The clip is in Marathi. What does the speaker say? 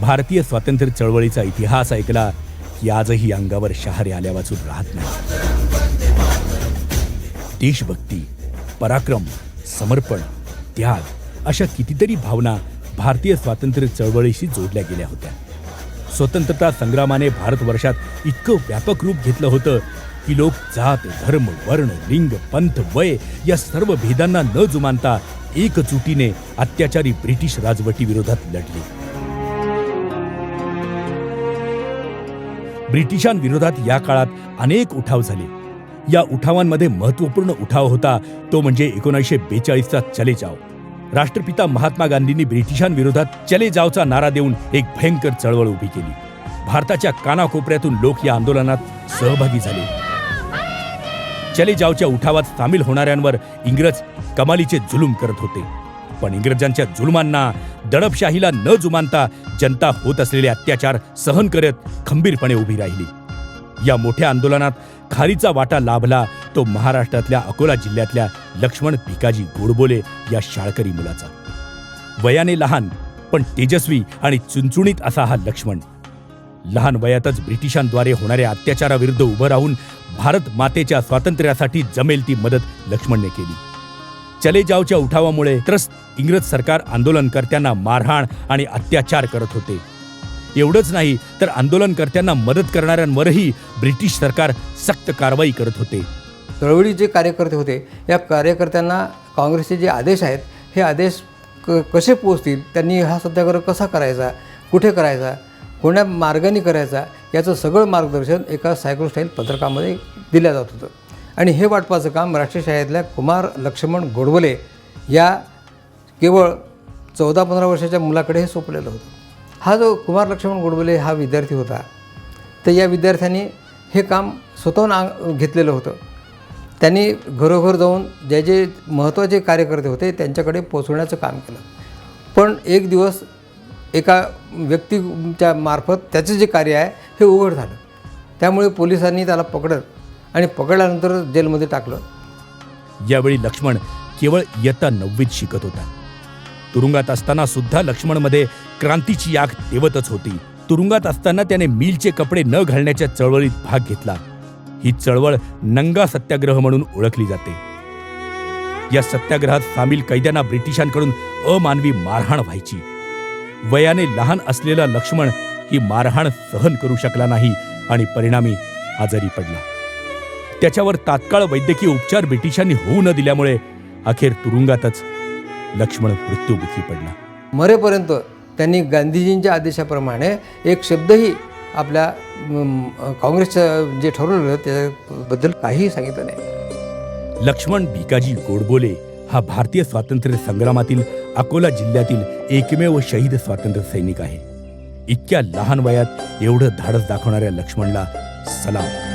भारतीय स्वातंत्र्य चळवळीचा इतिहास ऐकला की आजही अंगावर शहारे आल्यावाचून राहत नाही. देशभक्ती, पराक्रम, समर्पण, त्याग अशा कितीतरी भावना भारतीय स्वातंत्र्य चळवळीशी जोडल्या गेल्या होत्या. स्वतंत्रता संग्रामाने भारतवर्षात इतकं व्यापक रूप घेतलं होतं की लोक जात, धर्म, वर्ण, लिंग, पंथ, वय या सर्व भेदांना न जुमानता एकजुटीने अत्याचारी ब्रिटिश राजवटीविरोधात लढले. ब्रिटिशांविरोधात या काळात अनेक उठाव झाले. या उठावांमध्ये महत्त्वपूर्ण उठाव होता तो म्हणजे 1942चा चले जाव. राष्ट्रपिता महात्मा गांधींनी ब्रिटिशांविरोधात चले जावचा नारा देऊन एक भयंकर चळवळ उभी केली. भारताच्या कानाकोपऱ्यातून लोक या आंदोलनात सहभागी झाले. चले जावच्या उठावात सामील होणाऱ्यांवर इंग्रज कमालीचे जुलूम करत होते. पण इंग्रजांच्या जुलमांना, दडपशाहीला न जुमानता जनता होत असलेले अत्याचार सहन करत खंबीरपणे उभी राहिली. या मोठ्या आंदोलनात खारीचा वाटा लाभला तो महाराष्ट्रातल्या अकोला जिल्ह्यातल्या लक्ष्मण भिकाजी गोडबोले या शाळकरी मुलाचा. वयाने लहान पण तेजस्वी आणि चुणचुणीत असा हा लक्ष्मण लहान वयातच ब्रिटिशांद्वारे होणाऱ्या अत्याचाराविरुद्ध उभं राहून भारत मातेच्या स्वातंत्र्यासाठी जमेल ती मदत लक्ष्मणने केली. चले जावच्या उठावामुळे त्रस्त इंग्रज सरकार आंदोलनकर्त्यांना मारहाण आणि अत्याचार करत होते. एवढंच नाही तर आंदोलनकर्त्यांना मदत करणाऱ्यांवरही ब्रिटिश सरकार सक्त कारवाई करत होते. चळवळीचे जे कार्यकर्ते होते या कार्यकर्त्यांना काँग्रेसचे जे आदेश आहेत हे आदेश कसे पोहोचतील, त्यांनी हा सत्याग्रह कसा करायचा, कुठे करायचा, कोण्या मार्गाने करायचा याचं सगळं मार्गदर्शन एका सायक्लोस्टाईल पत्रकामध्ये दिलं जात होतं. आणि हे वाटपाचं काम राष्ट्रशाहीतल्या कुमार लक्ष्मण गोडबोले या केवळ 14-15 वर्षाच्या मुलाकडे हे सोपलेलं होतं. हा जो कुमार लक्ष्मण गोडबोले हा विद्यार्थी होता तर या विद्यार्थ्यांनी हे काम स्वतःहून घेतलेलं होतं. त्यांनी घरोघर जाऊन जे महत्त्वाचे कार्यकर्ते होते त्यांच्याकडे पोचवण्याचं काम केलं. पण एक दिवस एका व्यक्तीच्या मार्फत त्याचं जे कार्य आहे हे उघड झालं. त्यामुळे पोलिसांनी त्याला आणि पकडल्यानंतर जेलमध्ये टाकलं. यावेळी लक्ष्मण केवळ इयत्ता 9वीत शिकत होता. तुरुंगात असताना सुद्धा लक्ष्मणमध्ये क्रांतीची आग तेवतच होती. तुरुंगात असताना त्याने मिलचे कपडे न घालण्याच्या चळवळीत भाग घेतला. ही चळवळ नंगा सत्याग्रह म्हणून ओळखली जाते. या सत्याग्रहात सामील कैद्यांना ब्रिटिशांकडून अमानवी मारहाण व्हायची. वयाने लहान असलेला लक्ष्मण ही मारहाण सहन करू शकला नाही आणि परिणामी आजारी पडला. त्याच्यावर तात्काळ वैद्यकीय उपचार ब्रिटिशांनी होऊ न दिल्यामुळे अखेर तुरुंगातच लक्ष्मण मृत्युमुखी पडला. मरेपर्यंत त्यांनी गांधीजींच्या आदेशाप्रमाणे एक शब्दही आपल्या काँग्रेसचं जे ठरवलं त्याबद्दल काहीही सांगितलं नाही. लक्ष्मण भिकाजी गोडबोले हा भारतीय स्वातंत्र्य संग्रामातील अकोला जिल्ह्यातील एकमेव शहीद स्वातंत्र्य सैनिक आहे. इतक्या लहान वयात एवढं धाडस दाखवणाऱ्या लक्ष्मणला सलाम.